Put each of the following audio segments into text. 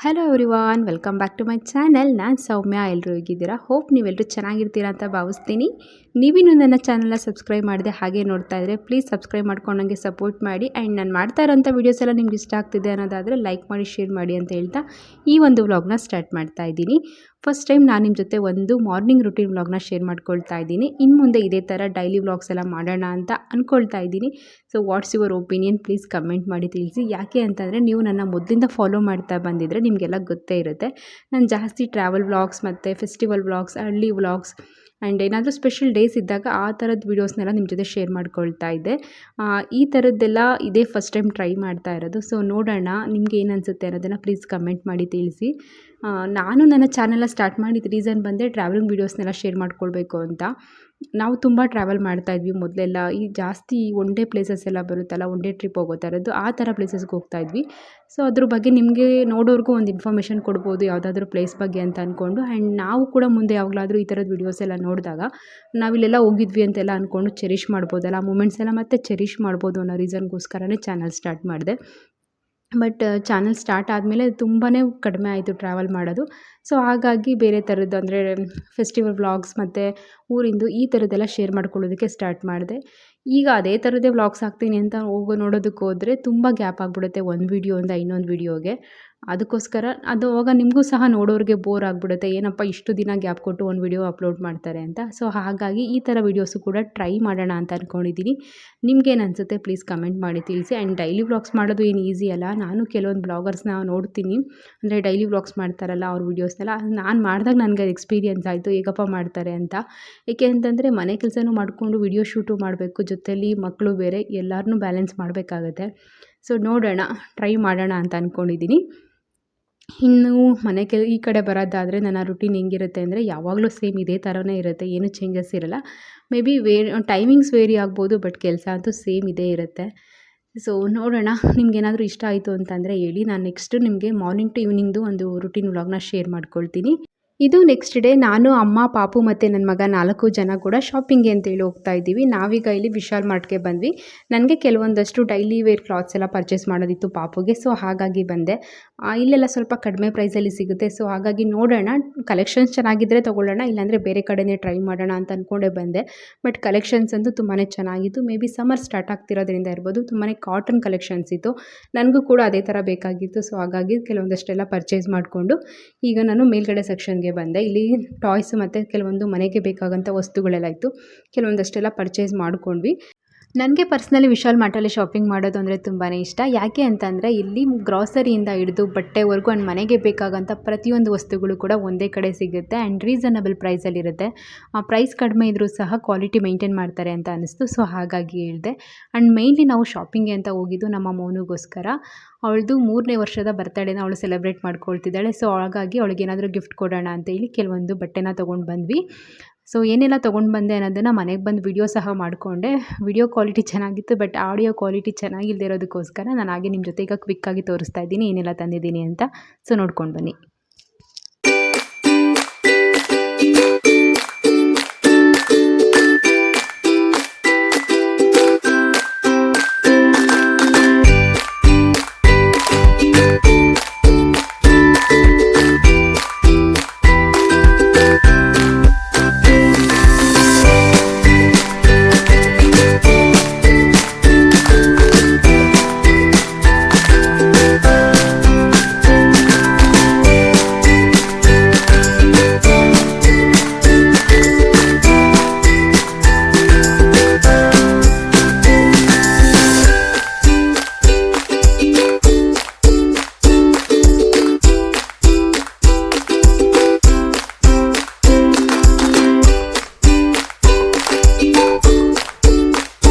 Hello everyone, welcome back to my channel. ನಾನು ಸೌಮ್ಯ. ಎಲ್ಲರೂ ಹೇಗಿದ್ದೀರಾ? ಹೋಪ್ ನೀವೆಲ್ಲರೂ ಚೆನ್ನಾಗಿರ್ತೀರಾ ಅಂತ ಭಾವಿಸ್ತೀನಿ. ನೀವಿನ್ನೂ ನನ್ನ ಚಾನಲ್ನ ಸಬ್ಸ್ಕ್ರೈಬ್ ಮಾಡಿದೆ ಹಾಗೆ ನೋಡ್ತಾ ಇದ್ದರೆ ಪ್ಲೀಸ್ ಸಬ್ಸ್ಕ್ರೈಬ್ ಮಾಡ್ಕೊಂಡು ನನಗೆ ಸಪೋರ್ಟ್ ಮಾಡಿ. ಆ್ಯಂಡ್ ನಾನು ಮಾಡ್ತಾ ಇರೋಂಥ ವೀಡಿಯೋಸ್ ಎಲ್ಲ ನಿಮ್ಗೆ ಇಷ್ಟ ಆಗ್ತಿದೆ ಅನ್ನೋದಾದರೆ ಲೈಕ್ ಮಾಡಿ, ಶೇರ್ ಮಾಡಿ ಅಂತ ಹೇಳ್ತಾ ಈ ಒಂದು ವ್ಲಾಗ್ನ ಸ್ಟಾರ್ಟ್ ಮಾಡ್ತಾ ಇದ್ದೀನಿ. ಫಸ್ಟ್ ಟೈಮ್ ನಾನು ನಿಮ್ಮ ಜೊತೆ ಒಂದು ಮಾರ್ನಿಂಗ್ ರುಟೀನ್ ವ್ಲಾಗ್ನ ಶೇರ್ ಮಾಡ್ಕೊಳ್ತಾ ಇದ್ದೀನಿ. ಇನ್ನು ಮುಂದೆ ಇದೇ ಥರ ಡೈಲಿ ವ್ಲಾಗ್ಸ್ ಎಲ್ಲ ಮಾಡೋಣ ಅಂತ ಅಂದ್ಕೊಳ್ತಾ ಇದ್ದೀನಿ. So what's your opinion, please comment ಮಾಡಿ ತಿಳಿಸಿ. ಯಾಕೆ ಅಂತಂದರೆ ನೀವು ನನ್ನ ಮೊದಲಿಂದ ಫಾಲೋ ಮಾಡ್ತಾ ಬಂದಿದ್ದರೆ ನಿಮಗೆಲ್ಲ ಗೊತ್ತೇ ಇರುತ್ತೆ. ನಾನು ಜಾಸ್ತಿ ಟ್ರಾವೆಲ್ ವ್ಲಾಗ್ಸ್ ಮತ್ತು ಫೆಸ್ಟಿವಲ್ ವ್ಲಾಗ್ಸ್, ಹಳ್ಳಿ ವ್ಲಾಗ್ಸ್ ಆ್ಯಂಡ್ ಏನಾದರೂ ಸ್ಪೆಷಲ್ ಡೇಸ್ ಇದ್ದಾಗ ಆ ಥರದ ವೀಡಿಯೋಸ್ನೆಲ್ಲ ನಿಮ್ಮ ಜೊತೆ ಶೇರ್ ಮಾಡ್ಕೊಳ್ತಾ ಇದ್ದೆ. ಈ ಥರದ್ದೆಲ್ಲ ಇದೇ ಫಸ್ಟ್ ಟೈಮ್ ಟ್ರೈ ಮಾಡ್ತಾ ಇರೋದು. ಸೊ ನೋಡೋಣ ನಿಮ್ಗೆ ಏನು ಅನಿಸುತ್ತೆ ಅನ್ನೋದನ್ನು ಪ್ಲೀಸ್ ಕಮೆಂಟ್ ಮಾಡಿ ತಿಳಿಸಿ. ನಾನು ನನ್ನ ಚಾನೆಲ್ನ ಸ್ಟಾರ್ಟ್ ಮಾಡಿದ ರೀಸನ್ ಬಂದರೆ ಟ್ರಾವೆಲಿಂಗ್ ವೀಡಿಯೋಸ್ನೆಲ್ಲ ಶೇರ್ ಮಾಡ್ಕೊಳ್ಬೇಕು ಅಂತ. ನಾವು ತುಂಬ ಟ್ರಾವೆಲ್ ಮಾಡ್ತಾಯಿದ್ವಿ ಮೊದಲೆಲ್ಲ. ಈ ಜಾಸ್ತಿ ಒನ್ ಡೇ ಪ್ಲೇಸಸ್ ಎಲ್ಲ ಬರುತ್ತಲ್ಲ, ಒನ್ ಡೇ ಟ್ರಿಪ್ ಹೋಗೋ ಥರದ್ದು, ಆ ಥರ ಪ್ಲೇಸಸ್ಗೆ ಹೋಗ್ತಾಯಿದ್ವಿ. ಸೊ ಅದ್ರ ಬಗ್ಗೆ ನಿಮಗೆ ನೋಡೋರ್ಗೂ ಒಂದು ಇನ್ಫಾರ್ಮೇಷನ್ ಕೊಡ್ಬೋದು ಯಾವುದಾದ್ರೂ ಪ್ಲೇಸ್ ಬಗ್ಗೆ ಅಂತ ಅಂದ್ಕೊಂಡು. ಆ್ಯಂಡ್ ನಾವು ಕೂಡ ಮುಂದೆ ಯಾವಾಗಲಾದರೂ ಈ ಥರದ ವೀಡಿಯೋಸ್ ಎಲ್ಲ ನೋಡಿದಾಗ ನಾವಿಲ್ಲೆಲ್ಲ ಹೋಗಿದ್ವಿ ಅಂತೆಲ್ಲ ಅಂದ್ಕೊಂಡು ಚೆರಿಷ್ ಮಾಡ್ಬೋದಲ್ಲ, ಆ ಮೂಮೆಂಟ್ಸ್ ಎಲ್ಲ ಮತ್ತೆ ಚೆರಿಷ್ ಮಾಡ್ಬೋದು ಅನ್ನೋ ರೀಸನ್ಗೋಸ್ಕರನೇ ಚಾನಲ್ ಸ್ಟಾರ್ಟ್ ಮಾಡಿದೆ. ಬಟ್ ಚಾನಲ್ ಸ್ಟಾರ್ಟ್ ಆದಮೇಲೆ ತುಂಬಾ ಕಡಿಮೆ ಆಯಿತು ಟ್ರಾವೆಲ್ ಮಾಡೋದು. ಸೊ ಹಾಗಾಗಿ ಬೇರೆ ಥರದ್ದು ಅಂದರೆ ಫೆಸ್ಟಿವಲ್ ವ್ಲಾಗ್ಸ್ ಮತ್ತು ಊರಿಂದು ಈ ಥರದ್ದೆಲ್ಲ ಶೇರ್ ಮಾಡ್ಕೊಳ್ಳೋದಕ್ಕೆ ಸ್ಟಾರ್ಟ್ ಮಾಡಿದೆ. ಈಗ ಅದೇ ಥರದ್ದೇ ವ್ಲಾಗ್ಸ್ ಹಾಕ್ತೀನಿ ಅಂತ ನೋಡೋದಕ್ಕೆ ಹೋದರೆ ತುಂಬ ಗ್ಯಾಪ್ ಆಗಿಬಿಡುತ್ತೆ ಒಂದು ವೀಡಿಯೋಯಿಂದ ಇನ್ನೊಂದು ವೀಡಿಯೋಗೆ. ಅದಕ್ಕೋಸ್ಕರ ಅದು ಅವಾಗ ನಿಮಗೂ ಸಹ ನೋಡೋರಿಗೆ ಬೋರ್ ಆಗಿಬಿಡುತ್ತೆ, ಏನಪ್ಪ ಇಷ್ಟು ದಿನ ಗ್ಯಾಪ್ ಕೊಟ್ಟು ಒಂದು ವೀಡಿಯೋ ಅಪ್ಲೋಡ್ ಮಾಡ್ತಾರೆ ಅಂತ. ಸೊ ಹಾಗಾಗಿ ಈ ಥರ ವೀಡಿಯೋಸು ಕೂಡ ಟ್ರೈ ಮಾಡೋಣ ಅಂತ ಅಂದ್ಕೊಂಡಿದ್ದೀನಿ. ನಿಮ್ಗೇನು ಅನಿಸುತ್ತೆ ಪ್ಲೀಸ್ ಕಮೆಂಟ್ ಮಾಡಿ ತಿಳಿಸಿ. ಆ್ಯಂಡ್ ಡೈಲಿ ವ್ಲಾಗ್ಸ್ ಮಾಡೋದು ಏನು ಈಸಿ ಅಲ್ಲ. ನಾನು ಕೆಲವೊಂದು ಬ್ಲಾಗರ್ಸ್ನ ನೋಡ್ತೀನಿ, ಅಂದರೆ ಡೈಲಿ ವ್ಲಾಗ್ಸ್ ಮಾಡ್ತಾರಲ್ಲ ಅವ್ರ ವೀಡಿಯೋಸ್ನೆಲ್ಲ. ನಾನು ಮಾಡಿದಾಗ ನನಗೆ ಅದು ಎಕ್ಸ್ಪೀರಿಯನ್ಸ್ ಆಯಿತು, ಹೇಗಪ್ಪ ಮಾಡ್ತಾರೆ ಅಂತ. ಏಕೆ ಅಂತಂದರೆ ಮನೆ ಕೆಲಸನೂ ಮಾಡಿಕೊಂಡು ವಿಡಿಯೋ ಶೂಟು ಮಾಡಬೇಕು, ಜೊತೆಯಲ್ಲಿ ಮಕ್ಕಳು ಬೇರೆ, ಎಲ್ಲರನ್ನೂ ಬ್ಯಾಲೆನ್ಸ್ ಮಾಡಬೇಕಾಗತ್ತೆ. ಸೊ ನೋಡೋಣ, ಟ್ರೈ ಮಾಡೋಣ ಅಂತ ಅಂದ್ಕೊಂಡಿದ್ದೀನಿ. ಇನ್ನು ಈ ಕಡೆ ಬರೋದಾದರೆ ನನ್ನ ರುಟೀನ್ ಹೆಂಗಿರುತ್ತೆ ಅಂದರೆ ಯಾವಾಗಲೂ ಸೇಮ್ ಇದೇ ಥರನೇ ಇರುತ್ತೆ, ಏನೂ ಚೇಂಜಸ್ ಇರೋಲ್ಲ. ಮೇ ಬಿ ಟೈಮಿಂಗ್ಸ್ ವೇರಿ ಆಗ್ಬೋದು, ಬಟ್ ಕೆಲಸ ಅಂತೂ ಸೇಮ್ ಇದೇ ಇರುತ್ತೆ. ಸೊ ನೋಡೋಣ, ನಿಮ್ಗೇನಾದರೂ ಇಷ್ಟ ಆಯಿತು ಅಂತಂದರೆ ಹೇಳಿ. ನಾನು ನೆಕ್ಸ್ಟ್ ನಿಮಗೆ ಮಾರ್ನಿಂಗ್ ಟು ಈವ್ನಿಂಗ್ದು ಒಂದು ರುಟೀನ್ ವ್ಲಾಗ್ನ ಶೇರ್ ಮಾಡ್ಕೊಳ್ತೀನಿ. ಇದು ನೆಕ್ಸ್ಟ್ ಡೇ. ನಾನು, ಅಮ್ಮ, ಪಾಪು ಮತ್ತು ನನ್ನ ಮಗ 4 ಜನ ಕೂಡ ಶಾಪಿಂಗ್ಗೆ ಅಂತೇಳಿ ಹೋಗ್ತಾ ಇದ್ದೀವಿ. ನಾವೀಗ ಇಲ್ಲಿ ವಿಶಾಲ್ ಮಾರ್ಟ್ಗೆ ಬಂದ್ವಿ. ನನಗೆ ಕೆಲವೊಂದಷ್ಟು ಡೈಲಿ ವೇರ್ ಕ್ಲಾತ್ಸ್ ಎಲ್ಲ ಪರ್ಚೇಸ್ ಮಾಡೋದಿತ್ತು ಪಾಪುಗೆ. ಸೊ ಹಾಗಾಗಿ ಬಂದೆ. ಇಲ್ಲೆಲ್ಲ ಸ್ವಲ್ಪ ಕಡಿಮೆ ಪ್ರೈಸಲ್ಲಿ ಸಿಗುತ್ತೆ. ಸೊ ಹಾಗಾಗಿ ನೋಡೋಣ, ಕಲೆಕ್ಷನ್ಸ್ ಚೆನ್ನಾಗಿದ್ದರೆ ತೊಗೊಳ್ಳೋಣ, ಇಲ್ಲಾಂದರೆ ಬೇರೆ ಕಡೆನೇ ಟ್ರೈ ಮಾಡೋಣ ಅಂತ ಅಂದ್ಕೊಂಡೇ ಬಂದೆ. ಬಟ್ ಕಲೆಕ್ಷನ್ಸ್ ಅಂತೂ ತುಂಬಾ ಚೆನ್ನಾಗಿತ್ತು. ಮೇ ಬಿ ಸಮ್ಮರ್ ಸ್ಟಾರ್ಟ್ ಆಗ್ತಿರೋದ್ರಿಂದ ಇರ್ಬೋದು, ತುಂಬಾ ಕಾಟನ್ ಕಲೆಕ್ಷನ್ಸ್ ಇತ್ತು. ನನಗೂ ಕೂಡ ಅದೇ ಥರ ಬೇಕಾಗಿತ್ತು. ಸೊ ಹಾಗಾಗಿ ಕೆಲವೊಂದಷ್ಟೆಲ್ಲ ಪರ್ಚೇಸ್ ಮಾಡಿಕೊಂಡು ಈಗ ನಾನು ಮೇಲ್ಗಡೆ ಸೆಕ್ಷನ್ಗೆ ಬಂದೆ. ಇಲ್ಲಿ ಟಾಯ್ಸ್ ಮತ್ತು ಕೆಲವೊಂದು ಮನೆಗೆ ಬೇಕಾಗಂಥ ವಸ್ತುಗಳೆಲ್ಲ ಇತ್ತು. ಕೆಲವೊಂದಷ್ಟೆಲ್ಲ ಪರ್ಚೇಸ್ ಮಾಡ್ಕೊಂಡ್ವಿ. ನನಗೆ ಪರ್ಸ್ನಲಿ ವಿಶಾಲ್ ಮಾರ್ಟಲ್ಲಿ ಶಾಪಿಂಗ್ ಮಾಡೋದು ಅಂದರೆ ತುಂಬಾ ಇಷ್ಟ. ಯಾಕೆ ಅಂತಂದರೆ ಇಲ್ಲಿ ಗ್ರಾಸರಿಯಿಂದ ಹಿಡಿದು ಬಟ್ಟೆವರೆಗೂ ಆ್ಯಂಡ್ ಮನೆಗೆ ಬೇಕಾಗಂಥ ಪ್ರತಿಯೊಂದು ವಸ್ತುಗಳು ಕೂಡ ಒಂದೇ ಕಡೆ ಸಿಗುತ್ತೆ ಆ್ಯಂಡ್ ರೀಸನಬಲ್ ಪ್ರೈಸಲ್ಲಿರುತ್ತೆ. ಪ್ರೈಸ್ ಕಡಿಮೆ ಇದ್ದರೂ ಸಹ ಕ್ವಾಲಿಟಿ ಮೇಂಟೈನ್ ಮಾಡ್ತಾರೆ ಅಂತ ಅನ್ನಿಸ್ತು. ಸೊ ಹಾಗಾಗಿ ಹೇಳಿದೆ. ಆ್ಯಂಡ್ ಮೇಯ್ನ್ಲಿ ನಾವು ಶಾಪಿಂಗ್ಗೆ ಅಂತ ಹೋಗಿದ್ದು ನಮ್ಮ ಮೌನುಗೋಸ್ಕರ. ಅವಳದು 3ನೇ ವರ್ಷದ ಬರ್ತಡೇನ ಅವಳು ಸೆಲೆಬ್ರೇಟ್ ಮಾಡ್ಕೊಳ್ತಿದ್ದಾಳೆ. ಸೊ ಹಾಗಾಗಿ ಅವಳಿಗೆ ಏನಾದರೂ ಗಿಫ್ಟ್ ಕೊಡೋಣ ಅಂತೇಳಿ ಕೆಲವೊಂದು ಬಟ್ಟೆನ ತೊಗೊಂಡು ಬಂದ್ವಿ. ಸೊ ಏನೆಲ್ಲ ತೊಗೊಂಡು ಬಂದೆ ಅನ್ನೋದನ್ನು ಮನೆಗೆ ಬಂದು ವಿಡಿಯೋ ಸಹ ಮಾಡಿಕೊಂಡೆ. ವಿಡಿಯೋ ಕ್ವಾಲಿಟಿ ಚೆನ್ನಾಗಿತ್ತು, ಬಟ್ ಆಡಿಯೋ ಕ್ವಾಲಿಟಿ ಚೆನ್ನಾಗಿಲ್ಲದೆ ಇರೋದಕ್ಕೋಸ್ಕರ ನಾನು ಹಾಗೆ ನಿಮ್ಮ ಜೊತೆ ಈಗ ಕ್ವಿಕ್ಕಾಗಿ ತೋರಿಸ್ತಾ ಇದ್ದೀನಿ ಏನೆಲ್ಲ ತಂದಿದ್ದೀನಿ ಅಂತ. ಸೊ ನೋಡ್ಕೊಂಡು ಬನ್ನಿ.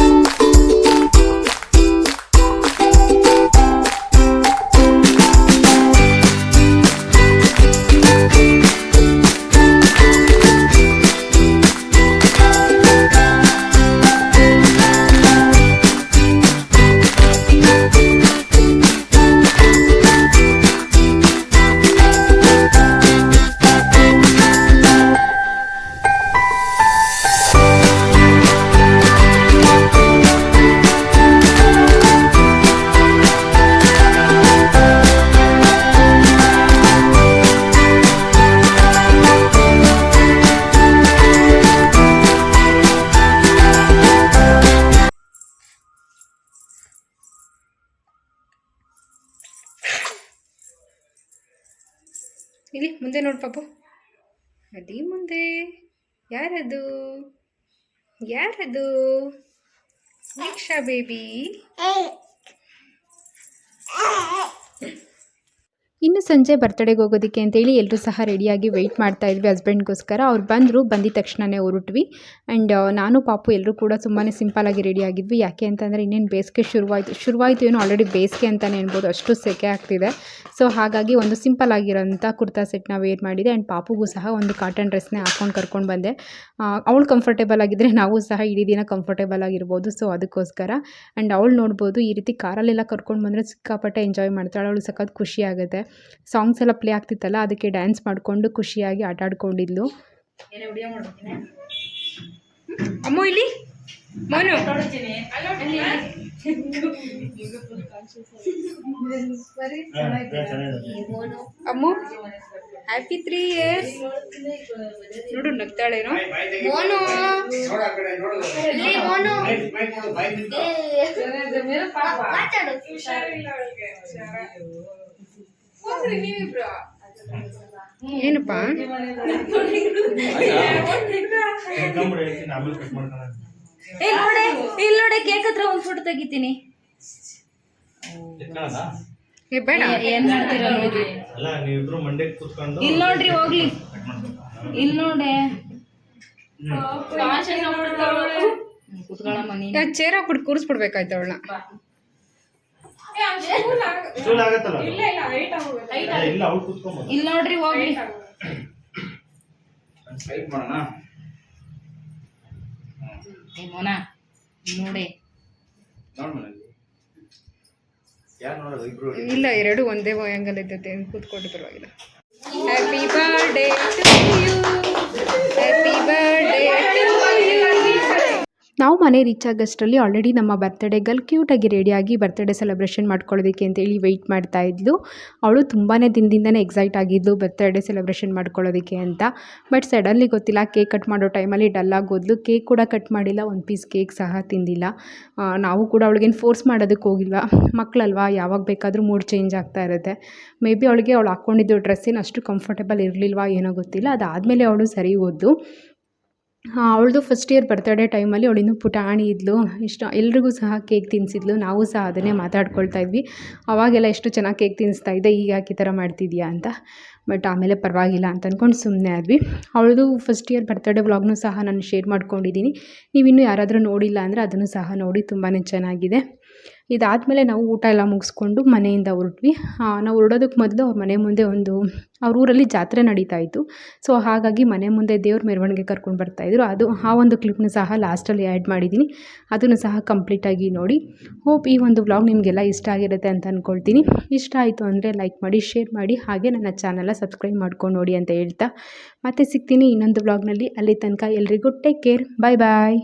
ಇಲ್ಲಿ ಮುಂದೆ ನೋಡು ಪಾಪು, ಅದೇ ಮುಂದೆ ಯಾರದು ಯಾರದು? ದೀಕ್ಷಾ ಬೇಬಿ. ಇನ್ನು ಸಂಜೆ ಬರ್ತಡೆಗೆ ಹೋಗೋದಕ್ಕೆ ಅಂತೇಳಿ ಎಲ್ಲರೂ ಸಹ ರೆಡಿಯಾಗಿ ವೆಯ್ಟ್ ಮಾಡ್ತಾ ಇದ್ವಿ ಹಸ್ಬೆಂಡ್ಗೋಸ್ಕರ. ಅವ್ರು ಬಂದಿದ್ದ ತಕ್ಷಣವೇ ಹೊರಟ್ವಿ. ಆ್ಯಂಡ್ ನಾನು ಪಾಪು ಎಲ್ಲರೂ ಕೂಡ ತುಂಬಾ ಸಿಂಪಲಾಗಿ ರೆಡಿಯಾಗಿದ್ವಿ. ಯಾಕೆ ಅಂತಂದರೆ ಇನ್ನೇನು ಬೇಸಿಗೆ ಶುರುವಾಯಿತು ಏನೋ ಆಲ್ರೆಡಿ ಬೇಸಿಗೆ ಅಂತಲೇ ಹೇಳ್ಬೋದು, ಅಷ್ಟು ಸೆಕೆ ಆಗ್ತಿದೆ. ಸೊ ಹಾಗಾಗಿ ಒಂದು ಸಿಂಪಲ್ ಆಗಿರೋಂಥ ಕುರ್ತಾ ಸೆಟ್ನ ವೇರ್ ಮಾಡಿದೆ. ಆ್ಯಂಡ್ ಪಾಪುಗೂ ಸಹ ಒಂದು ಕಾಟನ್ ಡ್ರೆಸ್ನೇ ಹಾಕ್ಕೊಂಡು ಕರ್ಕೊಂಡು ಬಂದೆ. ಅವಳು ಕಂಫರ್ಟೇಬಲ್ ಆಗಿದ್ದರೆ ನಾವು ಸಹ ಇಡೀ ದಿನ ಕಂಫರ್ಟೇಬಲ್ ಆಗಿರ್ಬೋದು. ಸೊ ಅದಕ್ಕೋಸ್ಕರ. ಆ್ಯಂಡ್ ಅವಳು ನೋಡ್ಬೋದು ಈ ರೀತಿ ಕಾರಲ್ಲೆಲ್ಲ ಕರ್ಕೊಂಡು ಬಂದರೆ ಸಿಕ್ಕಾಪಟ್ಟೆ ಎಂಜಾಯ್ ಮಾಡ್ತಾಳೆ. ಅವಳು ಸಖತ್ ಖುಷಿ ಆಗುತ್ತೆ. ಸಾಂಗ್ಸ್ ಎಲ್ಲ ಪ್ಲೇ ಆಗ್ತಿತ್ತಲ್ಲ, ಅದಕ್ಕೆ ಡ್ಯಾನ್ಸ್ ಮಾಡಿಕೊಂಡು ಖುಷಿಯಾಗಿ ಆಟ ಆಡ್ಕೊಂಡಿದ್ಲು. ಅಮ್ಮು ಇಲ್ಲಿ ಮೋನು ಅಮ್ಮು ಹ್ಯಾಪಿ 3 years. ನೋಡು ನಗ್ತಾಳೇನೋ ಮೋನು. ಏನಪ್ಪ ಇಲ್ಲೋಡೆ ಕೇಕ್ ಹತ್ರ ಒಂದು ಫೋಟೋ ತೆಗಿತೀನಿ. ಬೇಡ ಏನ್ ಮಾಡ್ತೀರಾ ನೋಡಿ. ಇಲ್ಲಿ ನೋಡ್ರಿ ಹೋಗ್ಲಿ, ಇಲ್ಲಿ ನೋಡೆ ಕುತ್ಕೊಳ್ಳ ಮನಿ ಚೇರ್ ಹಾಕ್ಬಿಟ್ಟು ಕೂರಿಸ್ಬಿಡ್ಬೇಕಾಯ್ತು ಅವಳನ್ನ. ಇಲ್ಲಿ ನೋಡ್ರಿ ಹೋಗ್ಲಿ. ಮೋನಾ ನೋಡಿ ಇಲ್ಲ, ಎರಡು ಒಂದೇ ಆ್ಯಂಗಲ್ ಇದ್ದತ್ತೆ, ಕೂತ್ಕೊಂಡು ಪರವಾಗಿಲ್ಲ. Happy birthday to you, happy birthday to you. ನಾವು ಮನೆ ರೀಚ್ ಆಗೋಷ್ಟರಲ್ಲಿ ಆಲ್ರೆಡಿ ನಮ್ಮ ಬರ್ತ್ಡೇಗಲ್ಲಿ ಕ್ಯೂಟಾಗಿ ರೆಡಿಯಾಗಿ ಬರ್ತ್ಡೇ ಸೆಲೆಬ್ರೇಷನ್ ಮಾಡ್ಕೊಳ್ಳೋದಕ್ಕೆ ಅಂತೇಳಿ ವೆಯ್ಟ್ ಮಾಡ್ತಾ ಇದ್ಲು. ಅವಳು ತುಂಬಾ ದಿನದಿಂದನೇ ಎಕ್ಸೈಟ್ ಆಗಿದ್ಲು ಬರ್ತ್ಡೇ ಸೆಲೆಬ್ರೇಷನ್ ಮಾಡ್ಕೊಳ್ಳೋದಕ್ಕೆ ಅಂತ. ಬಟ್ ಸಡನ್ಲಿ ಗೊತ್ತಿಲ್ಲ, ಕೇಕ್ ಕಟ್ ಮಾಡೋ ಟೈಮಲ್ಲಿ ಡಲ್ಲಾಗಿ ಹೋದ್ಲು. ಕೇಕ್ ಕೂಡ ಕಟ್ ಮಾಡಿಲ್ಲ, ಒಂದು ಪೀಸ್ ಕೇಕ್ ಸಹ ತಿಂದಿಲ್ಲ. ನಾವು ಕೂಡ ಅವಳಿಗೇನು ಫೋರ್ಸ್ ಮಾಡೋದಕ್ಕೆ ಹೋಗಿಲ್ವ, ಮಕ್ಕಳಲ್ವಾ, ಯಾವಾಗ ಬೇಕಾದರೂ ಮೂಡ್ ಚೇಂಜ್ ಆಗ್ತಾ ಇರುತ್ತೆ. ಮೇ ಬಿ ಅವಳು ಹಾಕ್ಕೊಂಡಿದ್ದು ಡ್ರೆಸ್ ಏನು ಅಷ್ಟು ಕಂಫರ್ಟೇಬಲ್ ಇರಲಿಲ್ವಾ ಏನೋ ಗೊತ್ತಿಲ್ಲ. ಅದಾದಮೇಲೆ ಅವಳು ಸರಿ ಹೋದ್ಲು. ಅವಳದು ಫಸ್ಟ್ ಇಯರ್ ಬರ್ತಡೇ ಟೈಮಲ್ಲಿ ಅವಳಿನ್ನೂ ಪುಟಾಣಿ ಇದ್ಲು. ಎಲ್ರಿಗೂ ಸಹ ಕೇಕ್ ತಿನ್ನಿಸಿದ್ಲು. ನಾವು ಸಹ ಅದನ್ನೇ ಮಾತಾಡ್ಕೊಳ್ತಾ ಇದ್ವಿ, ಅವಾಗೆಲ್ಲ ಎಷ್ಟು ಚೆನ್ನಾಗಿ ಕೇಕ್ ತಿನ್ನಿಸ್ತಾ ಇದ್ದೆ, ಈಗ ಯಾಕೆ ಈ ಥರ ಮಾಡ್ತಿದ್ಯಾ ಅಂತ. ಬಟ್ ಆಮೇಲೆ ಪರವಾಗಿಲ್ಲ ಅಂತ ಅಂದ್ಕೊಂಡು ಸುಮ್ಮನೆ ಆದ್ವಿ. ಅವಳದು ಫಸ್ಟ್ ಇಯರ್ ಬರ್ತಡೇ ವ್ಲಾಗ್ನೂ ಸಹ ನಾನು ಶೇರ್ ಮಾಡ್ಕೊಂಡಿದ್ದೀನಿ. ನೀವಿನ್ನೂ ಯಾರಾದರೂ ನೋಡಿಲ್ಲ ಅಂದರೆ ಅದನ್ನು ಸಹ ನೋಡಿ, ತುಂಬಾ ಚೆನ್ನಾಗಿದೆ. ಇದಾದಮೇಲೆ ನಾವು ಊಟ ಎಲ್ಲ ಮುಗಿಸ್ಕೊಂಡು ಮನೆಯಿಂದ ಹೊರಟ್ವಿ. ನಾವು ಹೊರಡೋದಕ್ಕೆ ಮೊದಲು ಅವ್ರ ಮನೆ ಮುಂದೆ ಅವ್ರ ಊರಲ್ಲಿ ಜಾತ್ರೆ ನಡೀತಾ ಇತ್ತು. ಸೊ ಹಾಗಾಗಿ ಮನೆ ಮುಂದೆ ದೇವ್ರ ಮೆರವಣಿಗೆ ಕರ್ಕೊಂಡು ಬರ್ತಾಯಿದ್ರು. ಆ ಒಂದು ಕ್ಲಿಪ್ನ ಸಹ ಲಾಸ್ಟಲ್ಲಿ ಆ್ಯಡ್ ಮಾಡಿದ್ದೀನಿ, ಅದನ್ನು ಸಹ ಕಂಪ್ಲೀಟಾಗಿ ನೋಡಿ. ಹೋಪ್ ಈ ಒಂದು ವ್ಲಾಗ್ ನಿಮಗೆಲ್ಲ ಇಷ್ಟ ಆಗಿರುತ್ತೆ ಅಂತ ಅಂದ್ಕೊಳ್ತೀನಿ. ಇಷ್ಟ ಆಯಿತು ಅಂದರೆ ಲೈಕ್ ಮಾಡಿ, ಶೇರ್ ಮಾಡಿ, ಹಾಗೆ ನನ್ನ ಚಾನಲ್ನ ಸಬ್ಸ್ಕ್ರೈಬ್ ಮಾಡ್ಕೊಂಡು ನೋಡಿ ಅಂತ ಹೇಳ್ತಾ ಮತ್ತೆ ಸಿಗ್ತೀನಿ ಇನ್ನೊಂದು ವ್ಲಾಗ್ನಲ್ಲಿ. ಅಲ್ಲಿ ತನಕ ಎಲ್ರಿಗೂ ಟೇಕ್ ಕೇರ್, ಬಾಯ್ ಬಾಯ್.